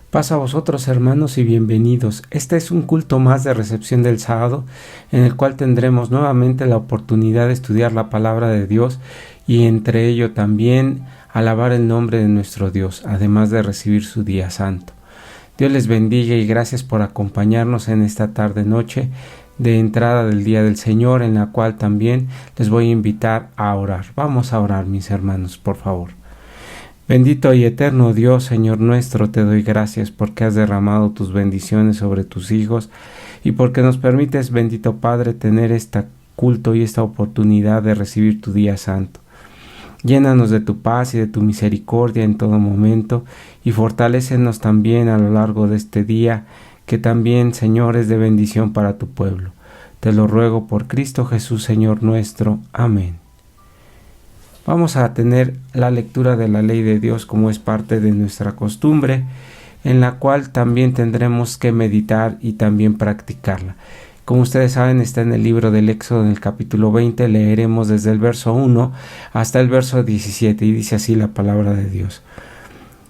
Paz a vosotros, hermanos, y bienvenidos. Este es un culto más de recepción del sábado, en el cual tendremos nuevamente la oportunidad de estudiar la palabra de Dios y entre ello también alabar el nombre de nuestro Dios, además de recibir su día santo. Dios les bendiga y gracias por acompañarnos en esta tarde-noche de entrada del día del Señor, en la cual también les voy a invitar a orar. Vamos a orar, mis hermanos, por favor. Bendito y eterno Dios, Señor nuestro, te doy gracias porque has derramado tus bendiciones sobre tus hijos y porque nos permites, bendito Padre, tener este culto y esta oportunidad de recibir tu día santo. Llénanos de tu paz y de tu misericordia en todo momento y fortalécenos también a lo largo de este día, que también, Señor, es de bendición para tu pueblo. Te lo ruego por Cristo Jesús, Señor nuestro. Amén. Vamos a tener la lectura de la ley de Dios como es parte de nuestra costumbre, en la cual también tendremos que meditar y también practicarla. Como ustedes saben, está en el libro del Éxodo, en el capítulo 20, leeremos desde el verso 1 hasta el verso 17, y dice así la palabra de Dios.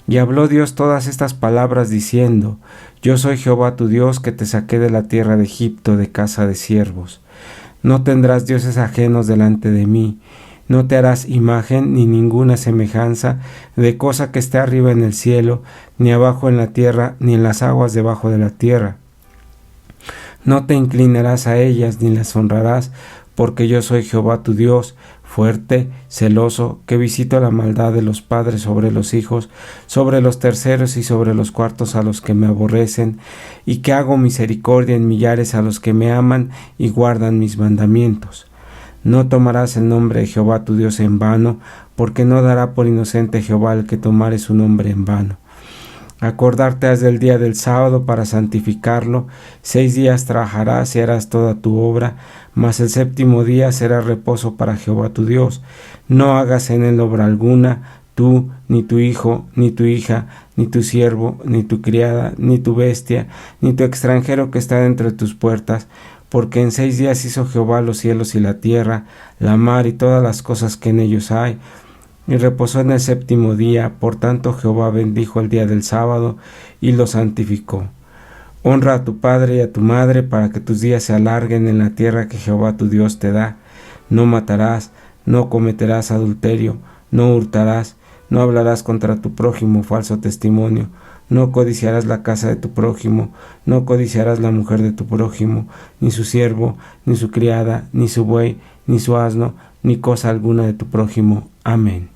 Y habló Dios todas estas palabras diciendo: Yo soy Jehová tu Dios, que te saqué de la tierra de Egipto, de casa de siervos. No tendrás dioses ajenos delante de mí. No te harás imagen ni ninguna semejanza de cosa que esté arriba en el cielo, ni abajo en la tierra, ni en las aguas debajo de la tierra. No te inclinarás a ellas, ni las honrarás, porque yo soy Jehová tu Dios, fuerte, celoso, que visito la maldad de los padres sobre los hijos, sobre los terceros y sobre los cuartos a los que me aborrecen, y que hago misericordia en millares a los que me aman y guardan mis mandamientos. No tomarás el nombre de Jehová tu Dios en vano, porque no dará por inocente Jehová el que tomare su nombre en vano. Acordarte has del día del sábado para santificarlo. 6 días trabajarás y harás toda tu obra, mas el séptimo día será reposo para Jehová tu Dios. No hagas en él obra alguna, tú, ni tu hijo, ni tu hija, ni tu siervo, ni tu criada, ni tu bestia, ni tu extranjero que está dentro de tus puertas, porque en 6 días hizo Jehová los cielos y la tierra, la mar y todas las cosas que en ellos hay, y reposó en el séptimo día. Por tanto Jehová bendijo el día del sábado y lo santificó. Honra a tu padre y a tu madre, para que tus días se alarguen en la tierra que Jehová tu Dios te da. No matarás, no cometerás adulterio, no hurtarás, no hablarás contra tu prójimo falso testimonio, no codiciarás la casa de tu prójimo, no codiciarás la mujer de tu prójimo, ni su siervo, ni su criada, ni su buey, ni su asno, ni cosa alguna de tu prójimo. Amén.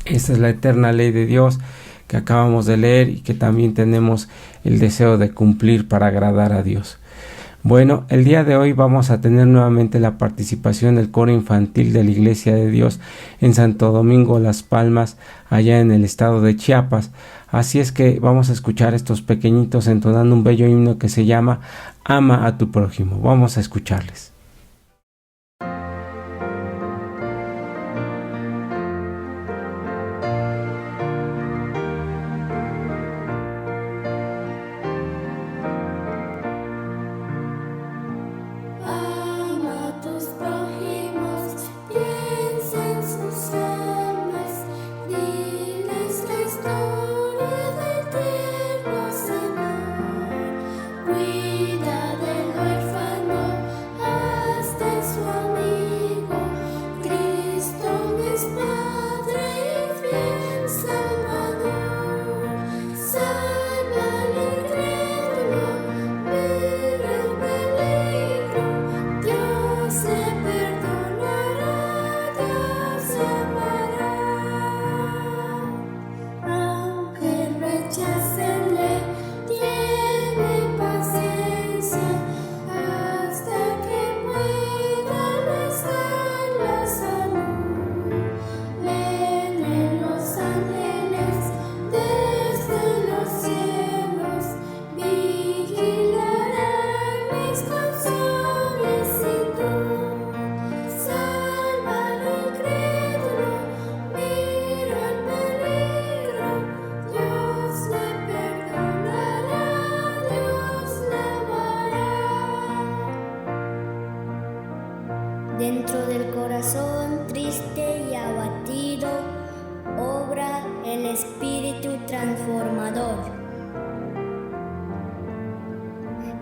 Esta es la eterna ley de Dios que acabamos de leer y que también tenemos el deseo de cumplir para agradar a Dios. Bueno, el día de hoy vamos a tener nuevamente la participación del coro infantil de la Iglesia de Dios en Santo Domingo Las Palmas, allá en el estado de Chiapas. Así es que vamos a escuchar estos pequeñitos entonando un bello himno que se llama Ama a tu prójimo. Vamos a escucharles. Cuida del huérfano.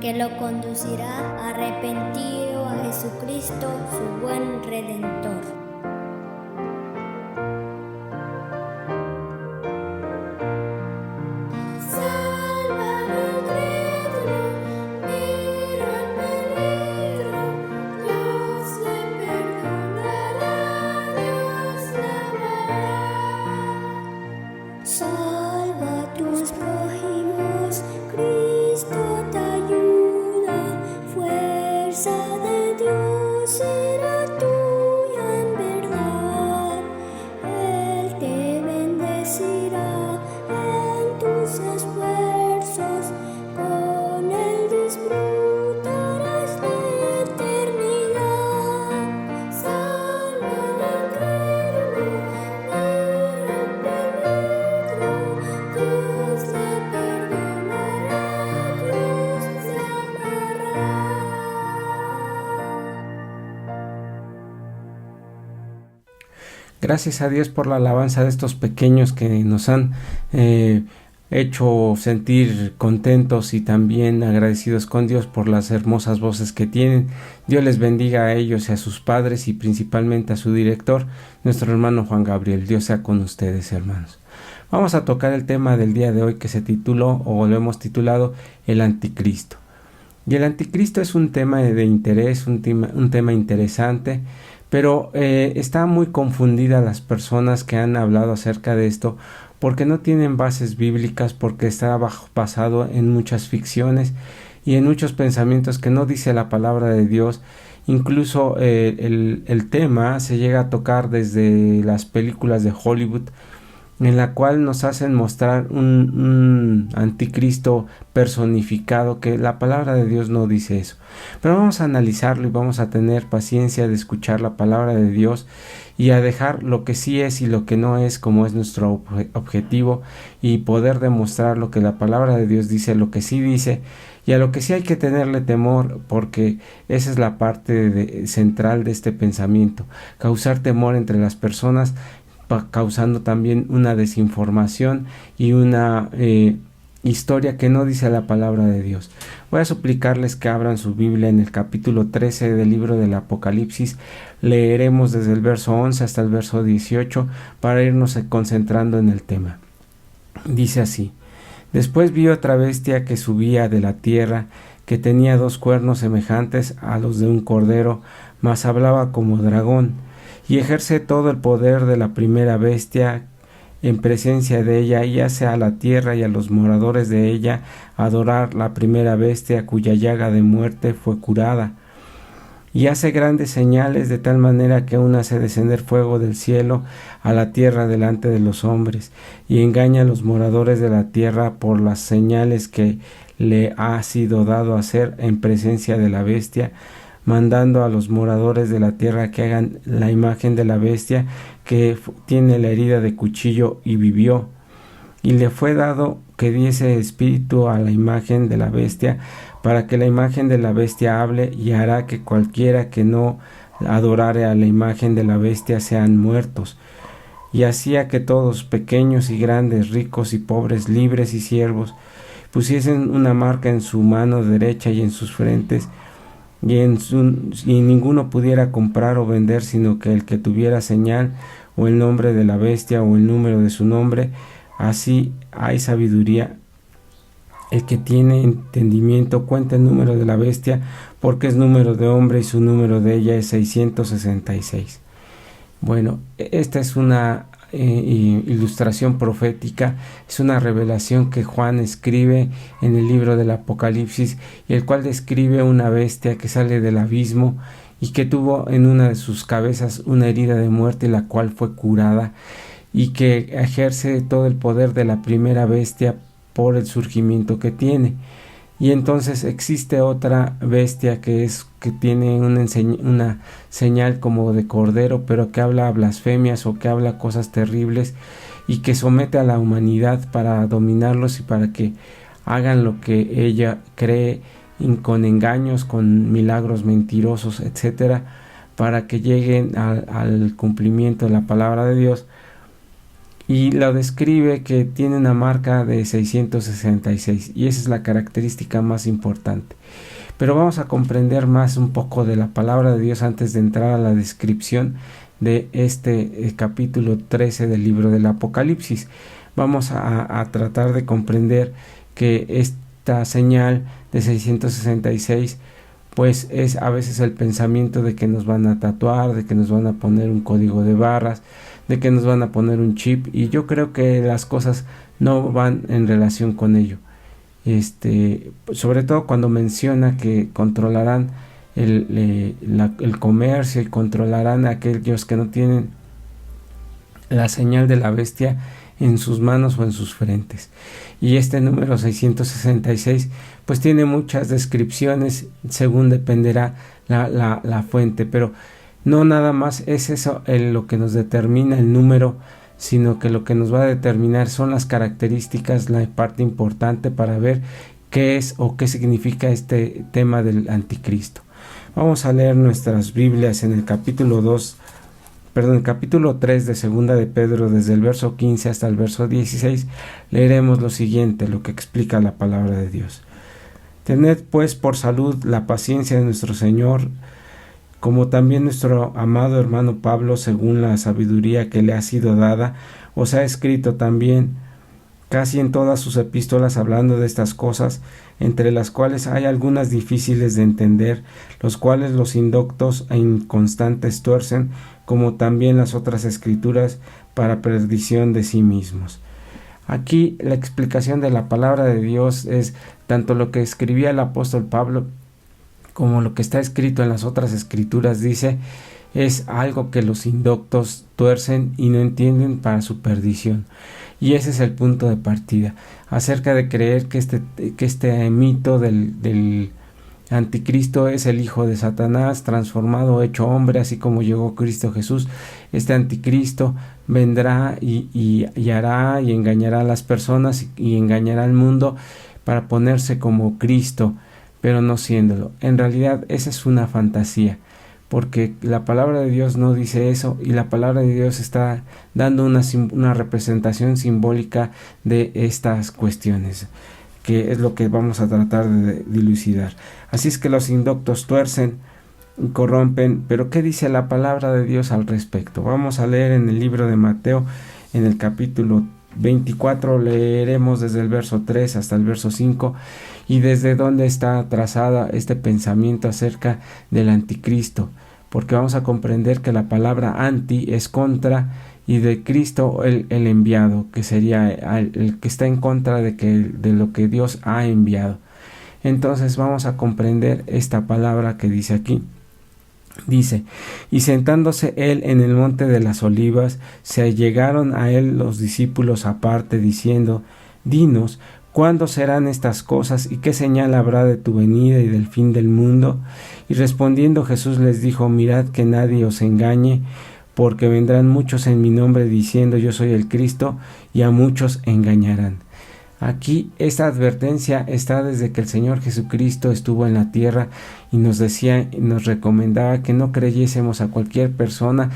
que lo conducirá arrepentido a Jesucristo, su buen Redentor. Salva a tus prójimos, Cristo te ayuda, fuerza de Dios será tuya en verdad. Él te bendecirá en tus esfuerzos, con Él disfrutarás la eternidad. Salva al incrédulo, mira el peligro, Dios le perdonará, Dios le amará. Gracias a Dios por la alabanza de estos pequeños que nos han hecho sentir contentos y también agradecidos con Dios por las hermosas voces que tienen. Dios les bendiga a ellos y a sus padres y principalmente a su director, nuestro hermano Juan Gabriel. Dios sea con ustedes, hermanos. Vamos a tocar el tema del día de hoy que se tituló o lo hemos titulado El Anticristo. Y el Anticristo es un tema de interés, un tema interesante, pero está muy confundida las personas que han hablado acerca de esto porque no tienen bases bíblicas, porque está basado en muchas ficciones y en muchos pensamientos que no dice la palabra de Dios. Incluso el tema se llega a tocar desde las películas de Hollywood, en la cual nos hacen mostrar un anticristo personificado, que la palabra de Dios no dice eso. Pero vamos a analizarlo y vamos a tener paciencia de escuchar la palabra de Dios y a dejar lo que sí es y lo que no es, como es nuestro objetivo, y poder demostrar lo que la palabra de Dios dice, lo que sí dice, y a lo que sí hay que tenerle temor, porque esa es la parte central de este pensamiento, causar temor entre las personas, causando también una desinformación y una historia que no dice la palabra de Dios. Voy a suplicarles que abran su Biblia en el capítulo 13 del libro del Apocalipsis. Leeremos desde el verso 11 hasta el verso 18 para irnos concentrando en el tema. Dice así: Después vi otra bestia que subía de la tierra, que tenía 2 cuernos semejantes a los de un cordero, mas hablaba como dragón, y ejerce todo el poder de la primera bestia en presencia de ella, y hace a la tierra y a los moradores de ella adorar la primera bestia, cuya llaga de muerte fue curada. Y hace grandes señales, de tal manera que aún hace descender fuego del cielo a la tierra delante de los hombres, y engaña a los moradores de la tierra por las señales que le ha sido dado hacer en presencia de la bestia, mandando a los moradores de la tierra que hagan la imagen de la bestia, que tiene la herida de cuchillo y vivió. Y le fue dado que diese espíritu a la imagen de la bestia, para que la imagen de la bestia hable, y hará que cualquiera que no adorare a la imagen de la bestia sean muertos. Y hacía que todos, pequeños y grandes, ricos y pobres, libres y siervos, pusiesen una marca en su mano derecha y en sus frentes, y ninguno pudiera comprar o vender, sino que el que tuviera señal o el nombre de la bestia o el número de su nombre. Así hay sabiduría. El que tiene entendimiento cuenta el número de la bestia, porque es número de hombre y su número de ella es 666. Bueno, esta es una ilustración profética, es una revelación que Juan escribe en el libro del Apocalipsis, y el cual describe una bestia que sale del abismo y que tuvo en una de sus cabezas una herida de muerte, la cual fue curada, y que ejerce todo el poder de la primera bestia por el surgimiento que tiene. Y entonces existe otra bestia que tiene una señal como de cordero, pero que habla blasfemias o que habla cosas terribles, y que somete a la humanidad para dominarlos y para que hagan lo que ella cree, con engaños, con milagros mentirosos, etcétera, para que lleguen al cumplimiento de la palabra de Dios. y lo describe que tiene una marca de 666, y esa es la característica más importante. Pero vamos a comprender más un poco de la palabra de Dios antes de entrar a la descripción de este capítulo 13 del libro del Apocalipsis. Vamos a tratar de comprender que esta señal de 666 pues es a veces el pensamiento de que nos van a tatuar, de que nos van a poner un código de barras, de que nos van a poner un chip, y yo creo que las cosas no van en relación con ello. Sobre todo cuando menciona que controlarán el comercio y controlarán a aquellos que no tienen la señal de la bestia en sus manos o en sus frentes. Y este número 666 pues tiene muchas descripciones según dependerá la fuente, pero no nada más es eso lo que nos determina el número, sino que lo que nos va a determinar son las características, la parte importante para ver qué es o qué significa este tema del anticristo. Vamos a leer nuestras Biblias en el capítulo 3 de segunda de Pedro, desde el verso 15 hasta el verso 16, leeremos lo siguiente, lo que explica la palabra de Dios. Tened pues por salud la paciencia de nuestro Señor, como también nuestro amado hermano Pablo, según la sabiduría que le ha sido dada, os ha escrito también, casi en todas sus epístolas hablando de estas cosas, entre las cuales hay algunas difíciles de entender, los cuales los indoctos e inconstantes tuercen, como también las otras escrituras, para perdición de sí mismos. Aquí la explicación de la palabra de Dios es tanto lo que escribía el apóstol Pablo como lo que está escrito en las otras escrituras. Dice, es algo que los indoctos tuercen y no entienden para su perdición. Y ese es el punto de partida, acerca de creer que este mito del anticristo es el hijo de Satanás, transformado, hecho hombre, así como llegó Cristo Jesús. Este anticristo vendrá y hará y engañará a las personas y engañará al mundo para ponerse como Cristo, pero no siéndolo. En realidad esa es una fantasía, porque la palabra de Dios no dice eso, y la palabra de Dios está dando una representación simbólica de estas cuestiones, que es lo que vamos a tratar de dilucidar. Así es que los indoctos tuercen y corrompen, pero ¿qué dice la palabra de Dios al respecto? Vamos a leer en el libro de Mateo, en el capítulo 24, leeremos desde el verso 3 hasta el verso 5, y desde dónde está trazada este pensamiento acerca del anticristo, porque vamos a comprender que la palabra anti es contra, y de Cristo el enviado, que sería el que está en contra de lo que Dios ha enviado. Entonces vamos a comprender esta palabra que dice aquí. Dice, y sentándose él en el monte de las olivas, se allegaron a él los discípulos aparte, diciendo, dinos, ¿cuándo serán estas cosas y qué señal habrá de tu venida y del fin del mundo? Y respondiendo Jesús les dijo, mirad que nadie os engañe, porque vendrán muchos en mi nombre diciendo yo soy el Cristo, y a muchos engañarán. Aquí esta advertencia está desde que el Señor Jesucristo estuvo en la tierra y nos decía, nos recomendaba que no creyésemos a cualquier persona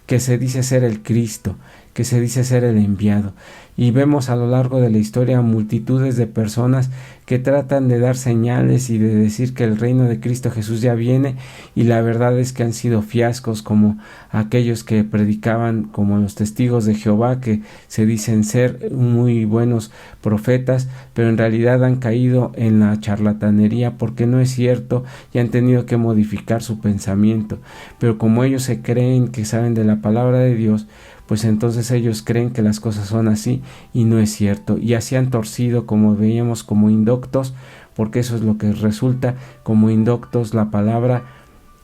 que se dice ser el Cristo, que se dice ser el enviado. Y vemos a lo largo de la historia multitudes de personas que tratan de dar señales y de decir que el reino de Cristo Jesús ya viene, y la verdad es que han sido fiascos, como aquellos que predicaban como los testigos de Jehová, que se dicen ser muy buenos profetas, pero en realidad han caído en la charlatanería porque no es cierto y han tenido que modificar su pensamiento. Pero como ellos se creen que saben de la palabra de Dios, pues entonces ellos creen que las cosas son así y no es cierto, y así han torcido, como veíamos, como indoctos, porque eso es lo que resulta, como indoctos, la palabra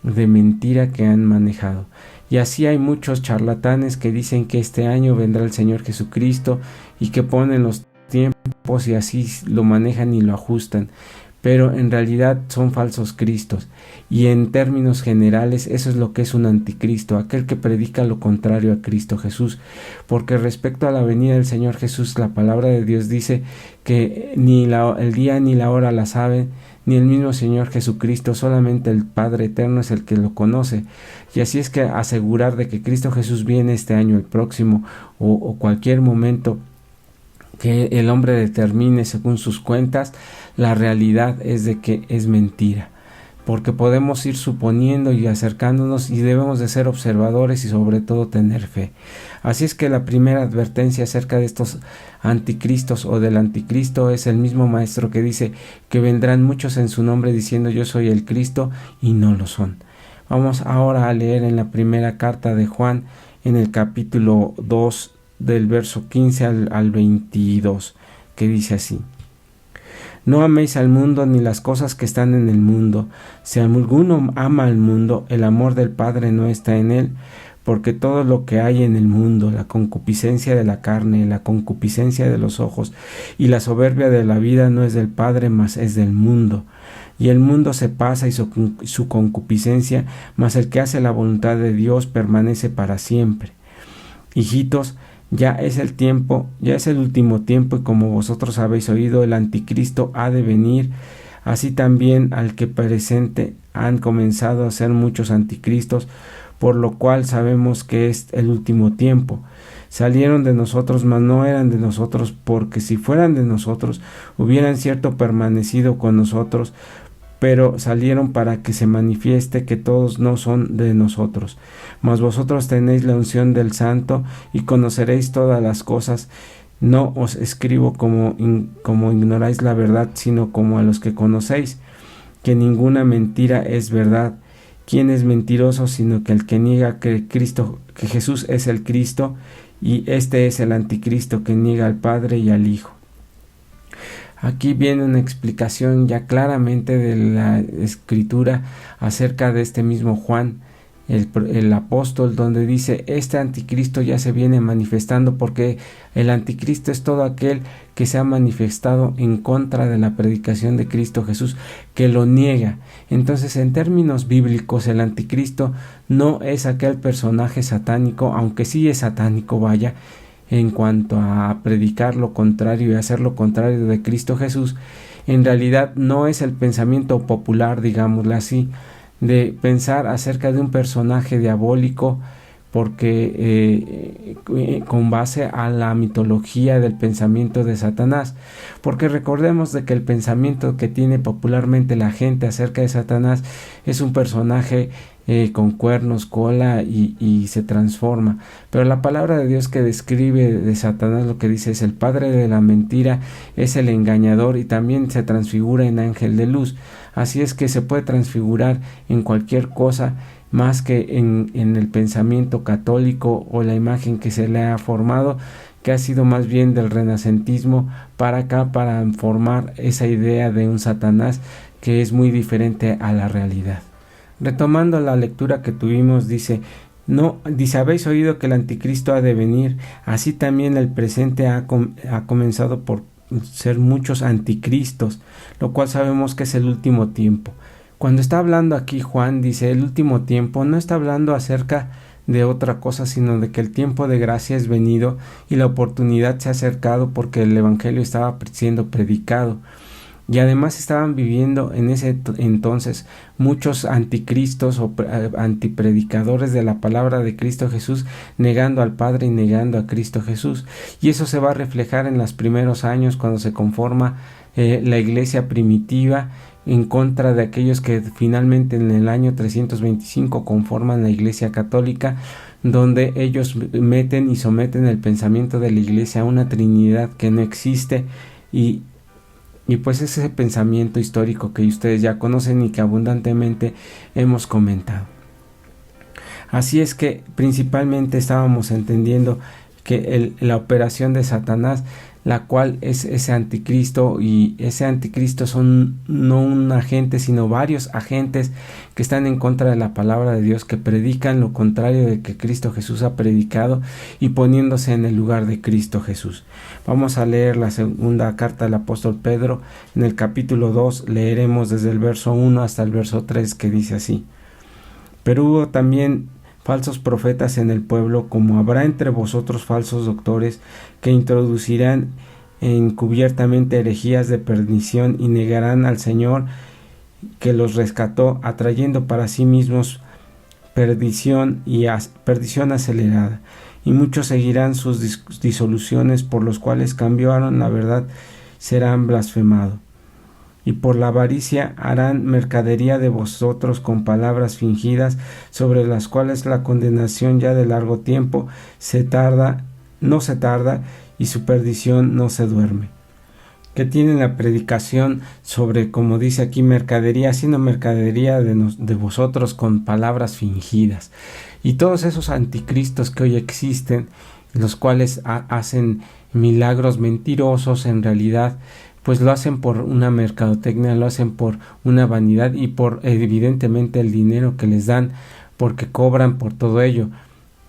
de mentira que han manejado. Y así hay muchos charlatanes que dicen que este año vendrá el Señor Jesucristo y que ponen los tiempos y así lo manejan y lo ajustan, pero en realidad son falsos cristos. Y en términos generales eso es lo que es un anticristo, aquel que predica lo contrario a Cristo Jesús, porque respecto a la venida del Señor Jesús, la palabra de Dios dice que ni el día ni la hora la sabe ni el mismo Señor Jesucristo, solamente el Padre Eterno es el que lo conoce. Y así es que asegurar de que Cristo Jesús viene este año, el próximo, o cualquier momento que el hombre determine según sus cuentas, la realidad es de que es mentira, porque podemos ir suponiendo y acercándonos, y debemos de ser observadores y sobre todo tener fe. Así es que la primera advertencia acerca de estos anticristos o del anticristo es el mismo maestro que dice que vendrán muchos en su nombre diciendo yo soy el Cristo, y no lo son. Vamos ahora a leer en la primera carta de Juan, en el capítulo 2, del verso 15 al 22, que dice así: No améis al mundo ni las cosas que están en el mundo. Si alguno ama al mundo, el amor del Padre no está en él, porque todo lo que hay en el mundo, la concupiscencia de la carne, la concupiscencia de los ojos y la soberbia de la vida no es del Padre, mas es del mundo. Y el mundo se pasa y su concupiscencia, mas el que hace la voluntad de Dios permanece para siempre. Hijitos, ya es el tiempo, ya es el último tiempo, y como vosotros habéis oído, el anticristo ha de venir, así también al que presente han comenzado a ser muchos anticristos, por lo cual sabemos que es el último tiempo. Salieron de nosotros, mas no eran de nosotros, porque si fueran de nosotros, hubieran cierto permanecido con nosotros, pero salieron para que se manifieste que todos no son de nosotros. Mas vosotros tenéis la unción del Santo y conoceréis todas las cosas. No os escribo como ignoráis la verdad, sino como a los que conocéis, que ninguna mentira es verdad. ¿Quién es mentiroso sino que el que niega que Jesús es el Cristo? Y este es el anticristo, que niega al Padre y al Hijo. Aquí viene una explicación ya claramente de la Escritura acerca de este mismo Juan, el apóstol, donde dice: este anticristo ya se viene manifestando, porque el anticristo es todo aquel que se ha manifestado en contra de la predicación de Cristo Jesús, que lo niega. Entonces, en términos bíblicos, el anticristo no es aquel personaje satánico, aunque sí es satánico, vaya, en cuanto a predicar lo contrario y hacer lo contrario de Cristo Jesús. En realidad no es el pensamiento popular, digámoslo así, de pensar acerca de un personaje diabólico, porque con base a la mitología del pensamiento de Satanás, porque recordemos de que el pensamiento que tiene popularmente la gente acerca de Satanás es un personaje con cuernos, cola y se transforma, pero la palabra de Dios que describe de Satanás lo que dice es el padre de la mentira, es el engañador, y también se transfigura en ángel de luz. Así es que se puede transfigurar en cualquier cosa más que en el pensamiento católico o la imagen que se le ha formado, que ha sido más bien del renacentismo para acá, para formar esa idea de un Satanás que es muy diferente a la realidad. Retomando la lectura que tuvimos, dice: habéis oído que el anticristo ha de venir, así también el presente ha comenzado por ser muchos anticristos, lo cual sabemos que es el último tiempo. Cuando está hablando aquí Juan, dice el último tiempo, no está hablando acerca de otra cosa, sino de que el tiempo de gracia es venido y la oportunidad se ha acercado, porque el evangelio estaba siendo predicado. Y además estaban viviendo en ese entonces muchos anticristos o antipredicadores de la palabra de Cristo Jesús, negando al Padre y negando a Cristo Jesús. Y eso se va a reflejar en los primeros años, cuando se conforma la iglesia primitiva, en contra de aquellos que finalmente en el año 325 conforman la iglesia católica, donde ellos meten y someten el pensamiento de la iglesia a una trinidad que no existe, y pues ese pensamiento histórico que ustedes ya conocen y que abundantemente hemos comentado. Así es que principalmente estábamos entendiendo que la operación de Satanás, la cual es ese anticristo, y ese anticristo son no un agente sino varios agentes que están en contra de la palabra de Dios, que predican lo contrario de que Cristo Jesús ha predicado y poniéndose en el lugar de Cristo Jesús. Vamos a leer la segunda carta del apóstol Pedro. En el capítulo 2 leeremos desde el verso 1 hasta el verso 3, que dice así: pero hubo también falsos profetas en el pueblo, como habrá entre vosotros falsos doctores, que introducirán encubiertamente herejías de perdición, y negarán al Señor, que los rescató, atrayendo para sí mismos perdición y perdición acelerada. Y muchos seguirán sus disoluciones, por los cuales cambiaron la verdad, serán blasfemados. Y por la avaricia harán mercadería de vosotros con palabras fingidas, sobre las cuales la condenación ya de largo tiempo no se tarda, y su perdición no se duerme. Que tienen la predicación sobre, como dice aquí, mercadería, haciendo mercadería de vosotros con palabras fingidas. Y todos esos anticristos que hoy existen, los cuales hacen milagros mentirosos, en realidad pues lo hacen por una mercadotecnia, lo hacen por una vanidad y por evidentemente el dinero que les dan, porque cobran por todo ello.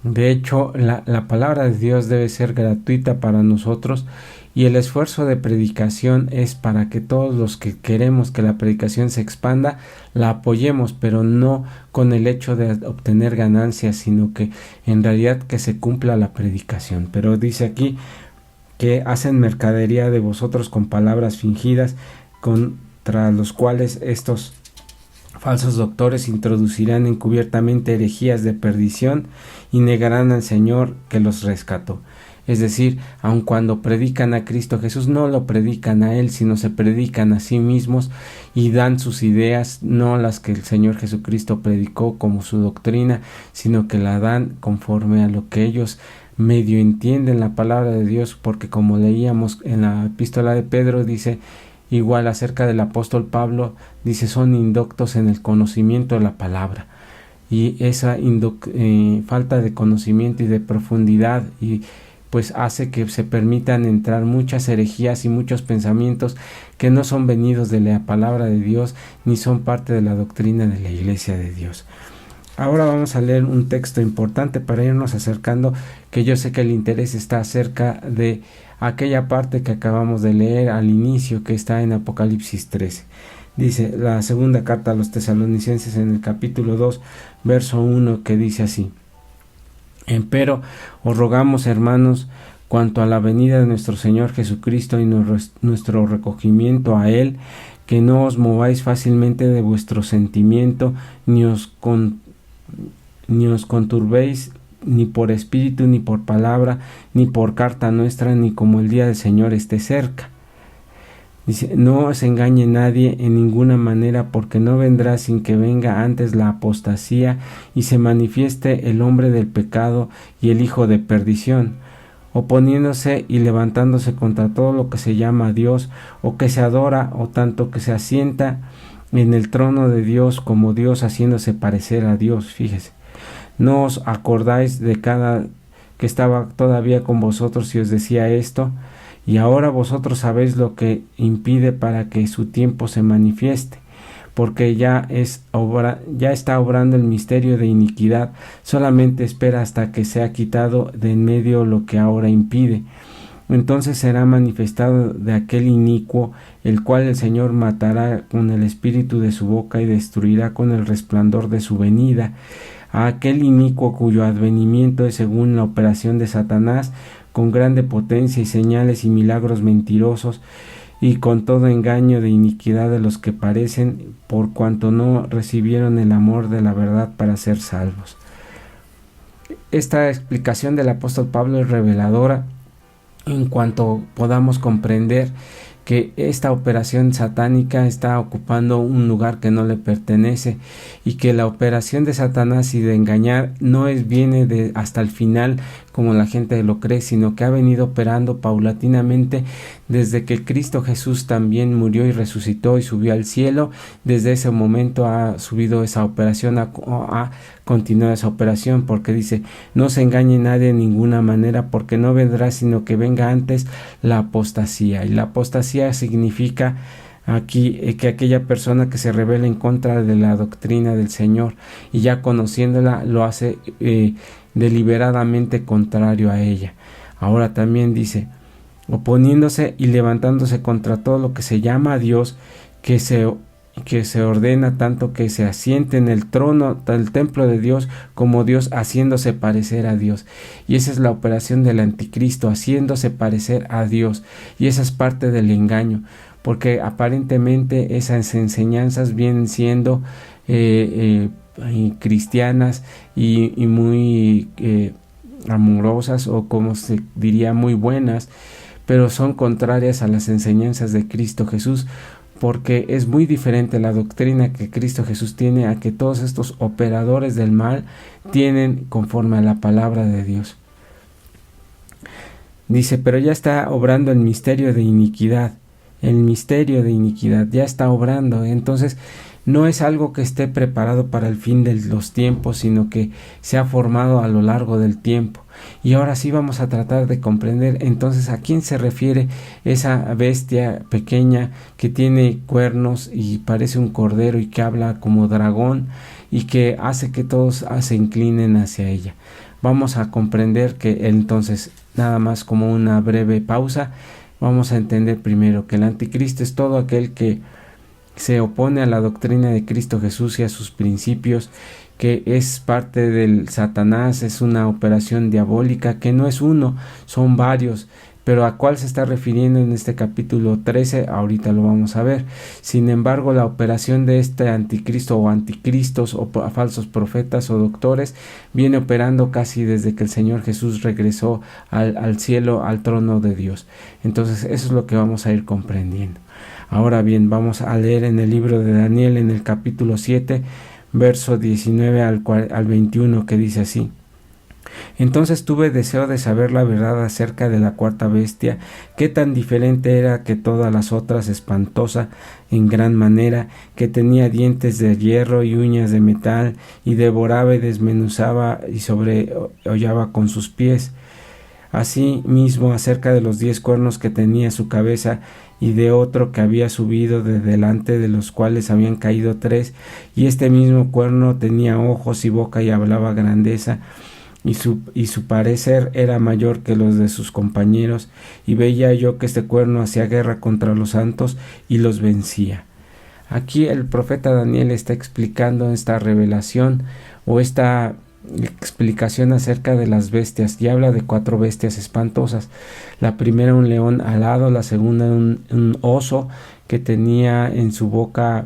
De hecho, la palabra de Dios debe ser gratuita para nosotros, y el esfuerzo de predicación es para que todos los que queremos que la predicación se expanda, la apoyemos, pero no con el hecho de obtener ganancias, sino que en realidad que se cumpla la predicación. Pero dice aquí que hacen mercadería de vosotros con palabras fingidas, contra los cuales estos falsos doctores introducirán encubiertamente herejías de perdición y negarán al Señor que los rescató. Es decir, aun cuando predican a Cristo Jesús, no lo predican a Él, sino se predican a sí mismos y dan sus ideas, no las que el Señor Jesucristo predicó como su doctrina, sino que la dan conforme a lo que ellos medio entienden la palabra de Dios, porque como leíamos en la epístola de Pedro, dice igual acerca del apóstol Pablo, dice son indoctos en el conocimiento de la palabra. Y esa falta de conocimiento y de profundidad y pues hace que se permitan entrar muchas herejías y muchos pensamientos que no son venidos de la palabra de Dios ni son parte de la doctrina de la Iglesia de Dios. Ahora vamos a leer un texto importante para irnos acercando, que yo sé que el interés está acerca de aquella parte que acabamos de leer al inicio, que está en Apocalipsis 13. Dice la segunda carta a los Tesalonicenses en el capítulo 2, verso 1, que dice así: Empero os rogamos, hermanos, cuanto a la venida de nuestro Señor Jesucristo y nuestro recogimiento a Él, que no os mováis fácilmente de vuestro sentimiento, ni os conturbéis, ni por espíritu, ni por palabra, ni por carta nuestra, ni como el día del Señor esté cerca. Dice, no os engañe nadie en ninguna manera, porque no vendrá sin que venga antes la apostasía y se manifieste el hombre del pecado y el hijo de perdición, oponiéndose y levantándose contra todo lo que se llama Dios o que se adora, o tanto que se asienta en el trono de Dios como Dios, haciéndose parecer a Dios. Fíjese, no os acordáis de cada que estaba todavía con vosotros y os decía esto, y ahora vosotros sabéis lo que impide para que su tiempo se manifieste, porque ya está obrando el misterio de iniquidad, solamente espera hasta que sea quitado de en medio lo que ahora impide. Entonces será manifestado de aquel inicuo, el cual el Señor matará con el espíritu de su boca y destruirá con el resplandor de su venida, a aquel inicuo cuyo advenimiento es según la operación de Satanás, con grande potencia y señales y milagros mentirosos, y con todo engaño de iniquidad de los que parecen, por cuanto no recibieron el amor de la verdad para ser salvos. Esta explicación del apóstol Pablo es reveladora en cuanto podamos comprender que esta operación satánica está ocupando un lugar que no le pertenece, y que la operación de Satanás y de engañar no viene hasta el final como la gente lo cree, sino que ha venido operando paulatinamente desde que Cristo Jesús también murió y resucitó y subió al cielo. Desde ese momento ha subido esa operación, ha continuado esa operación, porque dice, no se engañe nadie de ninguna manera, porque no vendrá sino que venga antes la apostasía. Y la apostasía significa aquí que aquella persona que se rebela en contra de la doctrina del Señor y ya conociéndola lo hace deliberadamente contrario a ella. Ahora también dice, oponiéndose y levantándose contra todo lo que se llama a Dios, que se ordena, tanto que se asiente en el trono del templo de Dios como Dios, haciéndose parecer a Dios. Y esa es la operación del anticristo, haciéndose parecer a Dios, y esa es parte del engaño. porque aparentemente esas enseñanzas vienen siendo cristianas y muy amorosas, o como se diría, muy buenas, pero son contrarias a las enseñanzas de Cristo Jesús, porque es muy diferente la doctrina que Cristo Jesús tiene a que todos estos operadores del mal tienen conforme a la palabra de Dios. Dice, pero ya está obrando el misterio de iniquidad. El misterio de iniquidad ya está obrando. Entonces no es algo que esté preparado para el fin de los tiempos, sino que se ha formado a lo largo del tiempo. Y ahora sí vamos a tratar de comprender entonces a quién se refiere esa bestia pequeña que tiene cuernos y parece un cordero y que habla como dragón y que hace que todos se inclinen hacia ella. Vamos a comprender que entonces, nada más como una breve pausa, vamos a entender primero que el anticristo es todo aquel que se opone a la doctrina de Cristo Jesús y a sus principios, que es parte del Satanás, es una operación diabólica, que no es uno, son varios, pero ¿a cuál se está refiriendo en este capítulo 13? Ahorita lo vamos a ver. Sin embargo, la operación de este anticristo o anticristos o falsos profetas o doctores viene operando casi desde que el Señor Jesús regresó al cielo, al trono de Dios. Entonces eso es lo que vamos a ir comprendiendo. Ahora bien, vamos a leer en el libro de Daniel, en el capítulo 7, verso 19 al 21, que dice así: Entonces tuve deseo de saber la verdad acerca de la cuarta bestia, qué tan diferente era que todas las otras, espantosa en gran manera, que tenía dientes de hierro y uñas de metal, y devoraba y desmenuzaba y sobrehollaba con sus pies. Así mismo acerca de los 10 cuernos que tenía su cabeza, y de otro que había subido de delante, de los cuales habían caído 3, y este mismo cuerno tenía ojos y boca y hablaba grandeza, y su parecer era mayor que los de sus compañeros, y veía yo que este cuerno hacía guerra contra los santos y los vencía. Aquí el profeta Daniel está explicando esta revelación o esta explicación acerca de las bestias, y habla de 4 bestias espantosas. La primera, un león alado; la segunda, un oso que tenía en su boca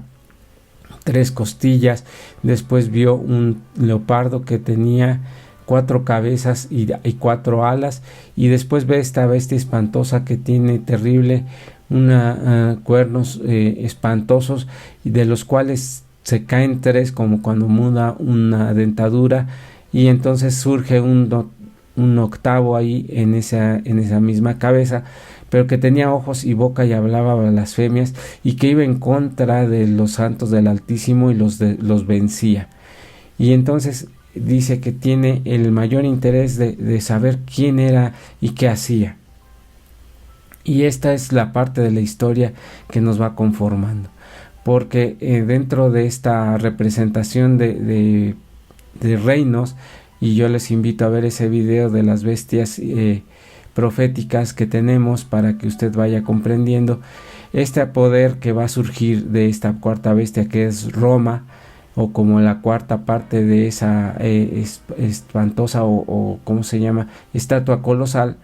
3 costillas; después vio un leopardo que tenía 4 cabezas y 4 alas, y después ve esta bestia espantosa que tiene terrible cuernos espantosos, y de los cuales se caen 3 como cuando muda una dentadura, y entonces surge un octavo ahí en esa misma cabeza, pero que tenía ojos y boca y hablaba blasfemias, y que iba en contra de los santos del Altísimo y los vencía. Y entonces dice que tiene el mayor interés de saber quién era y qué hacía. Y esta es la parte de la historia que nos va conformando, porque dentro de esta representación de reinos, y yo les invito a ver ese video de las bestias proféticas que tenemos para que usted vaya comprendiendo este poder que va a surgir de esta cuarta bestia, que es Roma, o como la cuarta parte de esa espantosa o ¿cómo se llama?, estatua colosal.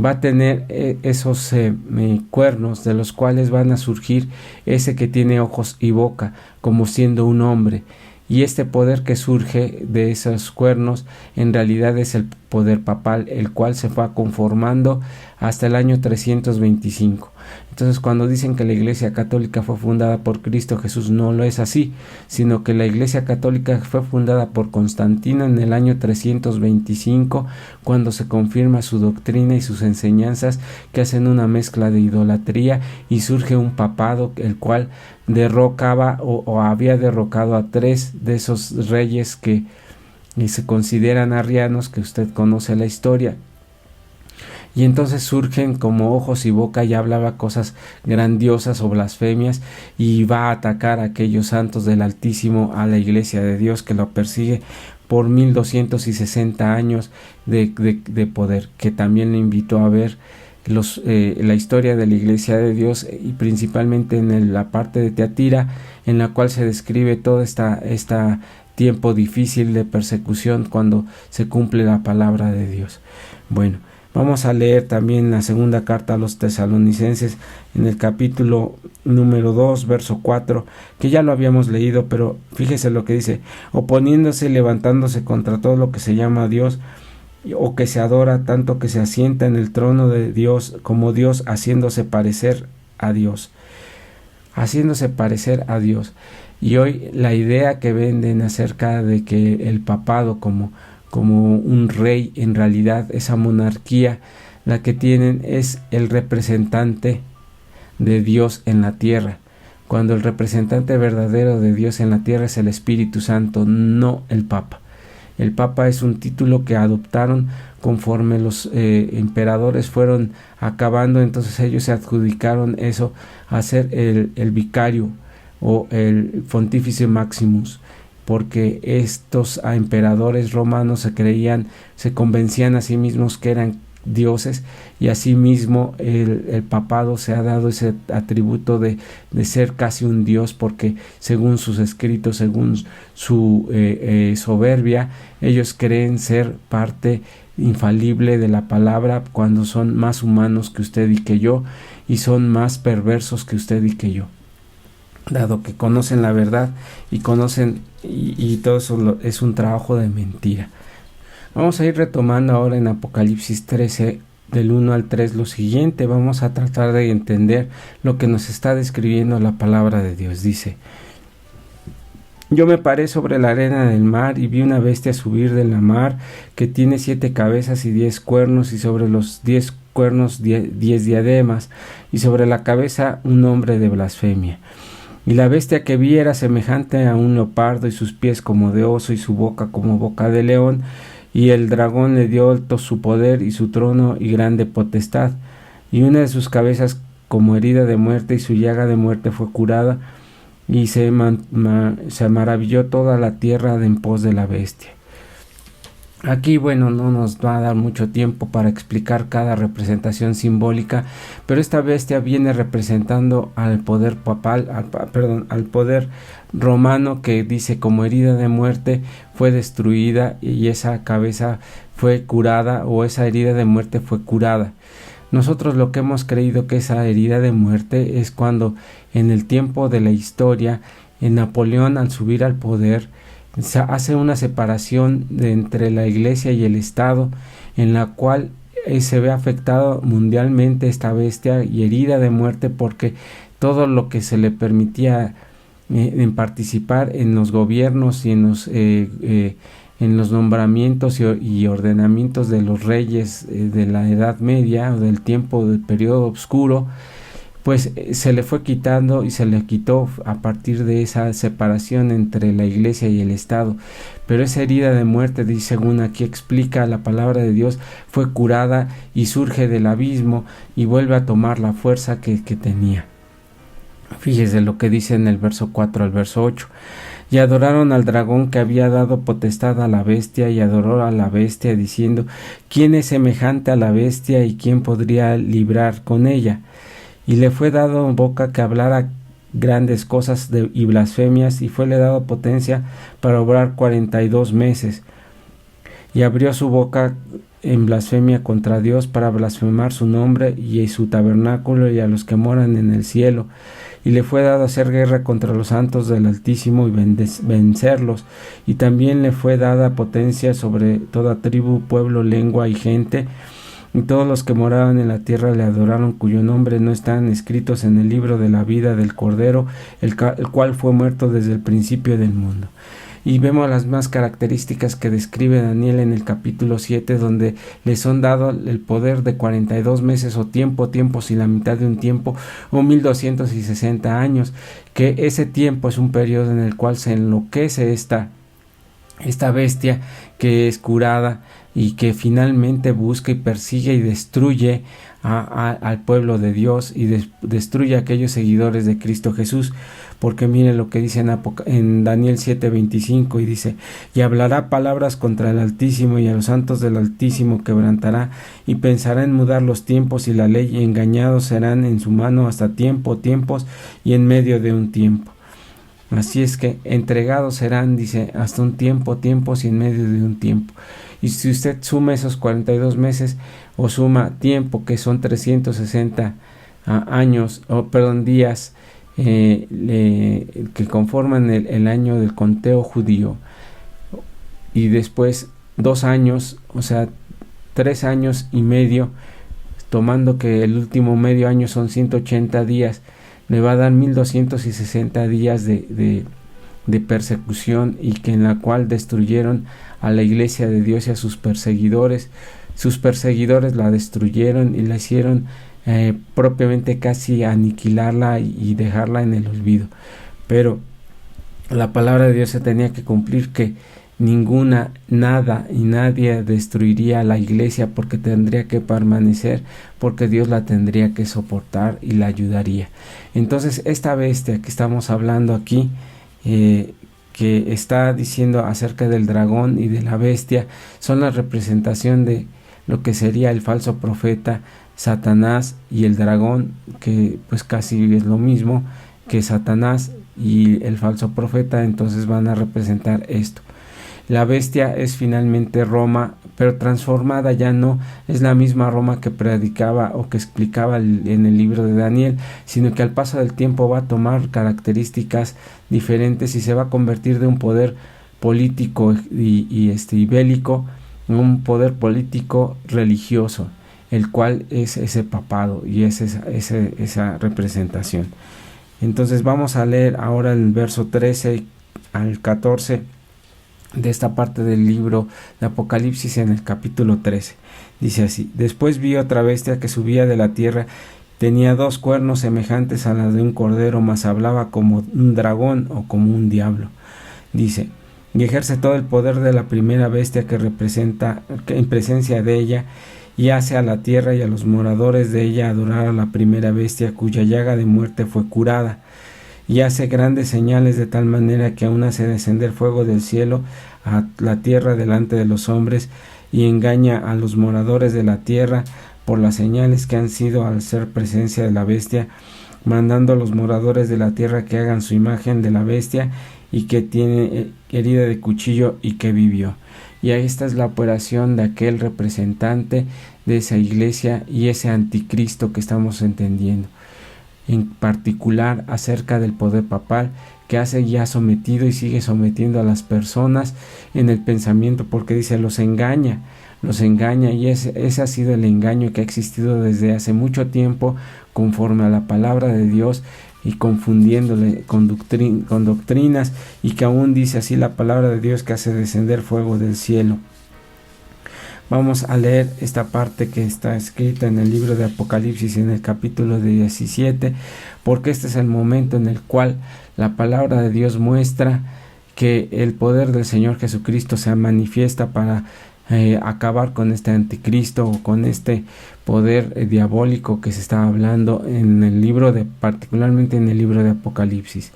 Va a tener esos cuernos, de los cuales van a surgir ese que tiene ojos y boca, como siendo un hombre. Y este poder que surge de esos cuernos en realidad es el poder papal, el cual se va conformando hasta el año 325. Entonces, cuando dicen que la Iglesia Católica fue fundada por Cristo Jesús, no lo es así, sino que la Iglesia Católica fue fundada por Constantino en el año 325, cuando se confirma su doctrina y sus enseñanzas, que hacen una mezcla de idolatría, y surge un papado, el cual derrocaba o había derrocado a 3 de esos reyes que se consideran arrianos, que usted conoce la historia. Y entonces surgen como ojos y boca, y hablaba cosas grandiosas o blasfemias, y va a atacar a aquellos santos del Altísimo, a la Iglesia de Dios, que lo persigue por 1260 años de poder, que también le invito a ver la historia de la Iglesia de Dios, y principalmente en la parte de Teatira, en la cual se describe todo esta tiempo difícil de persecución cuando se cumple la palabra de Dios. Bueno, Vamos a leer también la segunda carta a los tesalonicenses en el capítulo número 2, verso 4, que ya lo habíamos leído, pero fíjese lo que dice: oponiéndose y levantándose contra todo lo que se llama Dios o que se adora, tanto que se asienta en el trono de Dios como Dios, haciéndose parecer a Dios. Haciéndose parecer a Dios. Y hoy la idea que venden acerca de que el papado como un rey, en realidad esa monarquía, la que tienen es el representante de Dios en la tierra, cuando el representante verdadero de Dios en la tierra es el Espíritu Santo, no el Papa. El Papa es un título que adoptaron conforme los emperadores fueron acabando, entonces ellos se adjudicaron eso a ser el vicario o el Pontífice Maximus, porque estos emperadores romanos se convencían a sí mismos que eran dioses, y asimismo el papado se ha dado ese atributo de ser casi un dios, porque según sus escritos, según su soberbia, ellos creen ser parte infalible de la palabra, cuando son más humanos que usted y que yo, y son más perversos que usted y que yo, dado que conocen la verdad y conocen y todo eso es un trabajo de mentira. Vamos a ir retomando ahora en Apocalipsis 13 del 1 al 3 lo siguiente. Vamos a tratar de entender lo que nos está describiendo la palabra de Dios. Dice: yo me paré sobre la arena del mar y vi una bestia subir de la mar, que tiene 7 cabezas y 10 cuernos, y sobre los 10 cuernos 10 diademas, y sobre la cabeza un nombre de blasfemia. Y la bestia que vi era semejante a un leopardo, y sus pies como de oso, y su boca como boca de león. Y el dragón le dio todo su poder y su trono y grande potestad. Y una de sus cabezas como herida de muerte, y su llaga de muerte fue curada. Y se maravilló toda la tierra en pos de la bestia. Aquí, bueno, no nos va a dar mucho tiempo para explicar cada representación simbólica, pero esta bestia viene representando al poder papal, al poder romano, que dice como herida de muerte fue destruida, y esa cabeza fue curada, o esa herida de muerte fue curada. Nosotros lo que hemos creído que esa herida de muerte es cuando en el tiempo de la historia, en Napoleón, al subir al poder, se hace una separación entre la iglesia y el Estado, en la cual se ve afectado mundialmente esta bestia y herida de muerte, porque todo lo que se le permitía en participar en los gobiernos y en los nombramientos y ordenamientos de los reyes de la Edad Media, o del tiempo del periodo oscuro, pues se le fue quitando, y se le quitó a partir de esa separación entre la iglesia y el Estado. Pero esa herida de muerte, según aquí explica la palabra de Dios, fue curada y surge del abismo y vuelve a tomar la fuerza que tenía. Fíjese lo que dice en el verso 4 al verso 8. Y adoraron al dragón, que había dado potestad a la bestia, y adoró a la bestia, diciendo: ¿quién es semejante a la bestia, y quién podría librar con ella? Y le fue dado boca que hablara grandes cosas y blasfemias, y fuele dado potencia para obrar 42 meses. Y abrió su boca en blasfemia contra Dios, para blasfemar su nombre y su tabernáculo, y a los que moran en el cielo. Y le fue dado hacer guerra contra los santos del Altísimo y vencerlos. Y también le fue dada potencia sobre toda tribu, pueblo, lengua y gente. Y todos los que moraban en la tierra le adoraron, cuyo nombre no están escritos en el libro de la vida del Cordero, el cual fue muerto desde el principio del mundo. Y vemos las más características que describe Daniel en el capítulo 7, donde les son dado el poder de 42 meses, o tiempos y la mitad de un tiempo, o 1260 años, que ese tiempo es un periodo en el cual se enloquece esta bestia, que es curada y que finalmente busca y persigue y destruye al pueblo de Dios, y destruye a aquellos seguidores de Cristo Jesús. Porque mire lo que dice en Daniel 7:25, y dice: y hablará palabras contra el Altísimo, y a los santos del Altísimo quebrantará, y pensará en mudar los tiempos y la ley, y engañados serán en su mano hasta tiempos y en medio de un tiempo. Así es que entregados serán, dice, hasta un tiempos y en medio de un tiempo. Y si usted suma esos 42 meses o suma tiempo, que son 360 días que conforman el año del conteo judío, y después 2 años, o sea 3 años y medio, tomando que el último medio año son 180 días, le va a dar 1260 días de persecución, y que en la cual destruyeron a la iglesia de Dios y a sus perseguidores. Sus perseguidores la destruyeron y la hicieron propiamente casi aniquilarla y dejarla en el olvido. Pero la palabra de Dios se tenía que cumplir, que nada y nadie destruiría a la iglesia, porque tendría que permanecer, porque Dios la tendría que soportar y la ayudaría. Entonces esta bestia que estamos hablando aquí, que está diciendo acerca del dragón y de la bestia, son la representación de lo que sería el falso profeta, Satanás, y el dragón, que pues casi es lo mismo que Satanás y el falso profeta. Entonces van a representar esto. La bestia es finalmente Roma, pero transformada. Ya no es la misma Roma que predicaba o que explicaba en el libro de Daniel, sino que al paso del tiempo va a tomar características diferentes y se va a convertir de un poder político y bélico en un poder político religioso, el cual es ese papado y es esa representación. Entonces vamos a leer ahora el verso 13 al 14 de esta parte del libro de Apocalipsis, en el capítulo 13. Dice así: después vi otra bestia que subía de la tierra, tenía 2 cuernos semejantes a las de un cordero, mas hablaba como un dragón o como un diablo. Dice: y ejerce todo el poder de la primera bestia que representa, que en presencia de ella, y hace a la tierra y a los moradores de ella adorar a la primera bestia, cuya llaga de muerte fue curada. Y hace grandes señales, de tal manera que aún hace descender fuego del cielo a la tierra delante de los hombres, y engaña a los moradores de la tierra por las señales que han sido al ser presencia de la bestia, mandando a los moradores de la tierra que hagan su imagen de la bestia, y que tiene herida de cuchillo y que vivió. Y ahí esta es la operación de aquel representante de esa iglesia y ese anticristo que estamos entendiendo, en particular acerca del poder papal, que hace ya sometido y sigue sometiendo a las personas en el pensamiento, porque dice los engaña, y ese ha sido el engaño que ha existido desde hace mucho tiempo conforme a la palabra de Dios, y confundiéndole con doctrinas, y que aún dice así la palabra de Dios, que hace descender fuego del cielo. Vamos a leer esta parte que está escrita en el libro de Apocalipsis, en el capítulo 17, porque este es el momento en el cual la palabra de Dios muestra que el poder del Señor Jesucristo se manifiesta para acabar con este anticristo, o con este poder diabólico que se está hablando en el libro particularmente en el libro de Apocalipsis.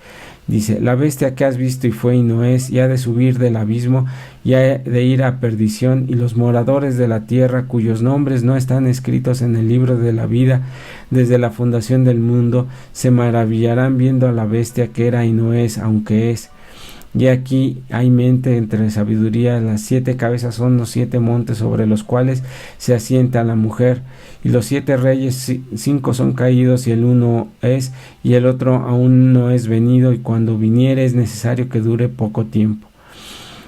Dice: la bestia que has visto y fue y no es, y ha de subir del abismo, y ha de ir a perdición, y los moradores de la tierra, cuyos nombres no están escritos en el libro de la vida desde la fundación del mundo, se maravillarán viendo a la bestia que era y no es, aunque es. Y aquí hay mente entre sabiduría. Las 7 cabezas son los 7 montes sobre los cuales se asienta la mujer, y los 7 reyes, 5 son caídos, y el uno es, y el otro aún no es venido, y cuando viniere es necesario que dure poco tiempo.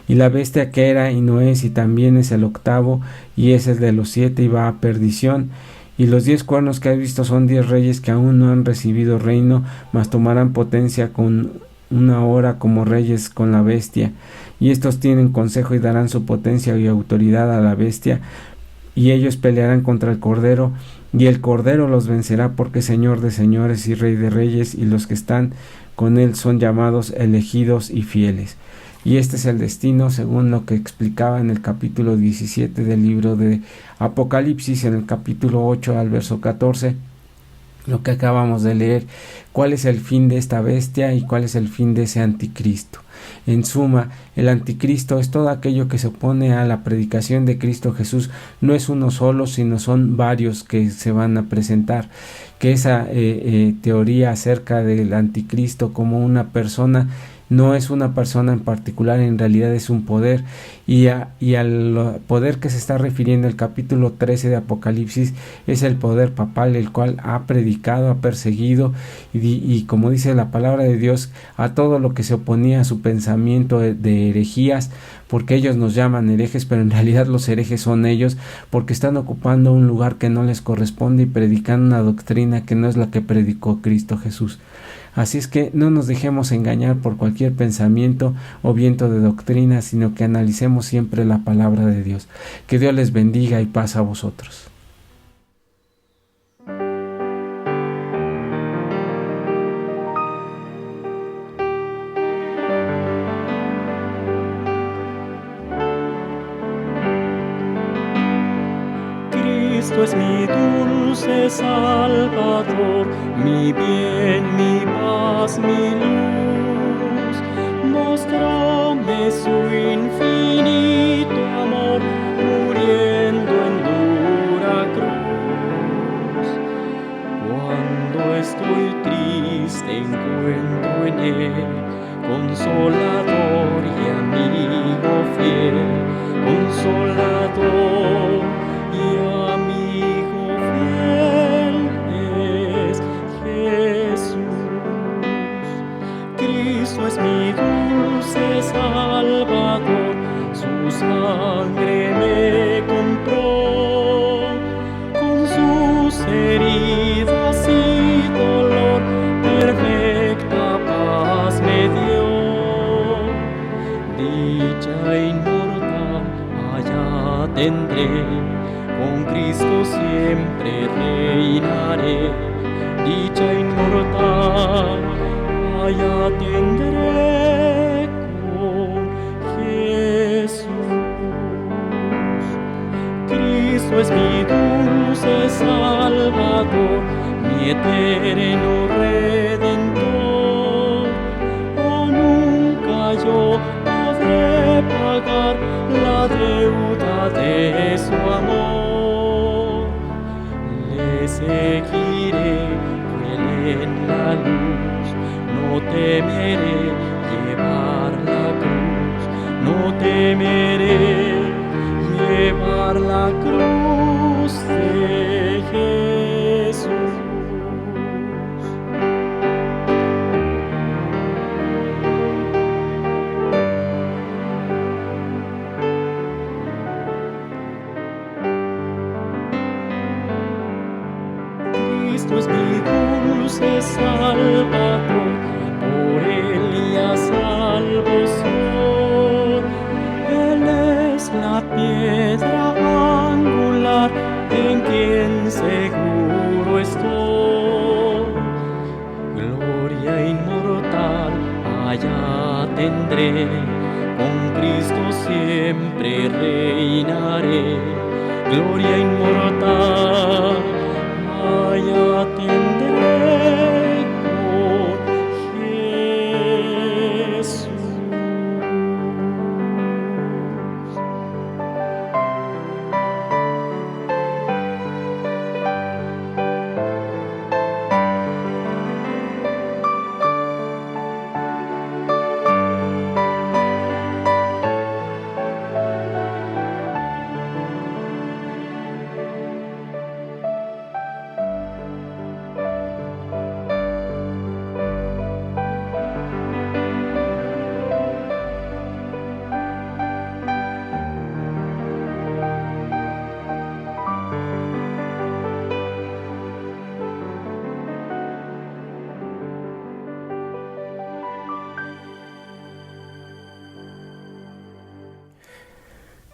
Y la bestia que era y no es, y también es el octavo, y es el de los 7, y va a perdición. Y los 10 cuernos que has visto son 10 reyes que aún no han recibido reino, mas tomarán potencia con una hora como reyes con la bestia, y estos tienen consejo y darán su potencia y autoridad a la bestia, y ellos pelearán contra el cordero, y el cordero los vencerá, porque Señor de señores y Rey de reyes, y los que están con él son llamados elegidos y fieles. Y este es el destino, según lo que explicaba en el capítulo 17 del libro de Apocalipsis, en el capítulo 8 al verso 14, lo que acabamos de leer. ¿Cuál es el fin de esta bestia y cuál es el fin de ese anticristo? En suma, el anticristo es todo aquello que se opone a la predicación de Cristo Jesús. No es uno solo, sino son varios que se van a presentar. Que esa teoría acerca del anticristo como una persona, no es una persona en particular, en realidad es un poder, y al poder que se está refiriendo el capítulo 13 de Apocalipsis es el poder papal, el cual ha predicado, ha perseguido y como dice la palabra de Dios, a todo lo que se oponía a su pensamiento de herejías, porque ellos nos llaman herejes, pero en realidad los herejes son ellos, porque están ocupando un lugar que no les corresponde y predicando una doctrina que no es la que predicó Cristo Jesús. Así es que no nos dejemos engañar por cualquier pensamiento o viento de doctrina, sino que analicemos siempre la palabra de Dios. Que Dios les bendiga y paz a vosotros. Cristo es mi dulce Salvador, mi bien, mi paz, mi luz. Mostróme su infinito amor, muriendo en dura cruz. Cuando estoy triste encuentro en Él consolador y amigo fiel, consolador y amigo fiel es Jesús. Cristo es mi dulce Salvador, su sangre me compró, con sus heridas y dolor perfecta paz me dio. Dicha inmortal allá tendré, con Cristo siempre reinaré. Dicha inmortal allá tendré con Jesús. Cristo es mi dulce Salvador, mi eterno Redentor. Oh, nunca yo podré pagar la deuda de su amor. Le seguiré fiel en la luz, no temeré llevar la cruz, no temeré llevar la cruz de Jesús. Cristo es mi dulce Salvador, por Él ya salvo soy. Él es la piedra angular en quien seguro estoy. Gloria inmortal allá tendré, con Cristo siempre reinaré. Gloria inmortal allá tendré con Jesús.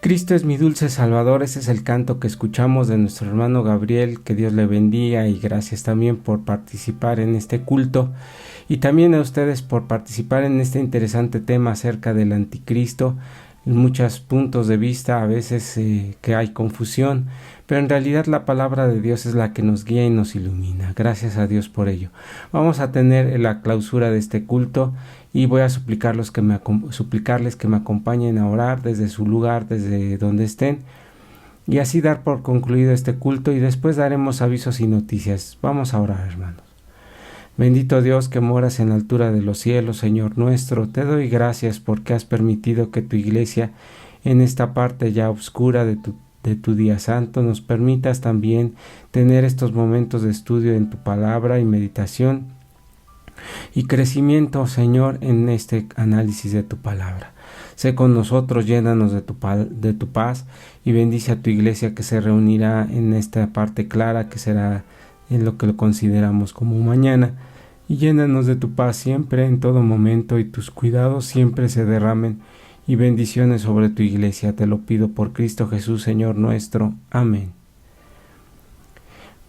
Cristo es mi dulce Salvador, ese es el canto que escuchamos de nuestro hermano Gabriel, que Dios le bendiga y gracias también por participar en este culto y también a ustedes por participar en este interesante tema acerca del anticristo. Muchos puntos de vista, a veces que hay confusión, pero en realidad la palabra de Dios es la que nos guía y nos ilumina. Gracias a Dios por ello. Vamos a tener la clausura de este culto y voy a suplicarles que me acompañen a orar desde su lugar, desde donde estén, y así dar por concluido este culto y después daremos avisos y noticias. Vamos a orar, hermanos. Bendito Dios que moras en la altura de los cielos, Señor nuestro, te doy gracias porque has permitido que tu iglesia en esta parte ya oscura de tu día santo, nos permitas también tener estos momentos de estudio en tu palabra y meditación y crecimiento, Señor, en este análisis de tu palabra. Sé con nosotros, llénanos de tu paz y bendice a tu iglesia que se reunirá en esta parte clara que será en lo que lo consideramos como mañana. Y llénanos de tu paz siempre, en todo momento, y tus cuidados siempre se derramen y bendiciones sobre tu iglesia. Te lo pido por Cristo Jesús, Señor nuestro. Amén.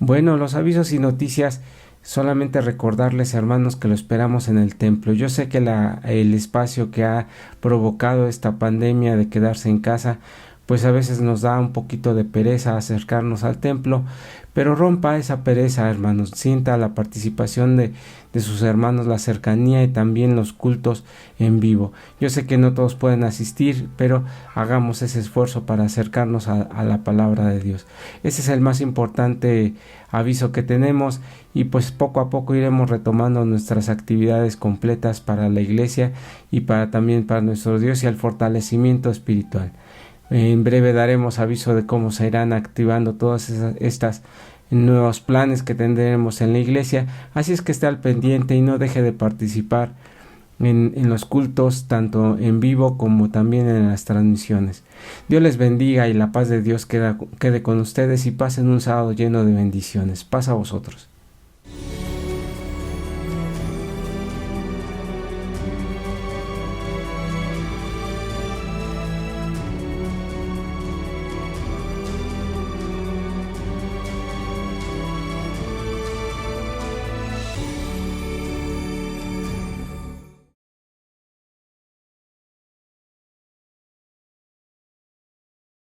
Bueno, los avisos y noticias, solamente recordarles, hermanos, que lo esperamos en el templo. Yo sé que el espacio que ha provocado esta pandemia de quedarse en casa, pues a veces nos da un poquito de pereza acercarnos al templo, pero rompa esa pereza, hermanos, sienta la participación de sus hermanos, la cercanía y también los cultos en vivo. Yo sé que no todos pueden asistir, pero hagamos ese esfuerzo para acercarnos a la palabra de Dios. Ese es el más importante aviso que tenemos, y pues poco a poco iremos retomando nuestras actividades completas para la iglesia y también para nuestro Dios y el fortalecimiento espiritual. En breve daremos aviso de cómo se irán activando todas estas nuevos planes que tendremos en la iglesia, así es que esté al pendiente y no deje de participar en los cultos, tanto en vivo como también en las transmisiones. Dios les bendiga y la paz de Dios quede con ustedes, y pasen un sábado lleno de bendiciones. Paz a vosotros.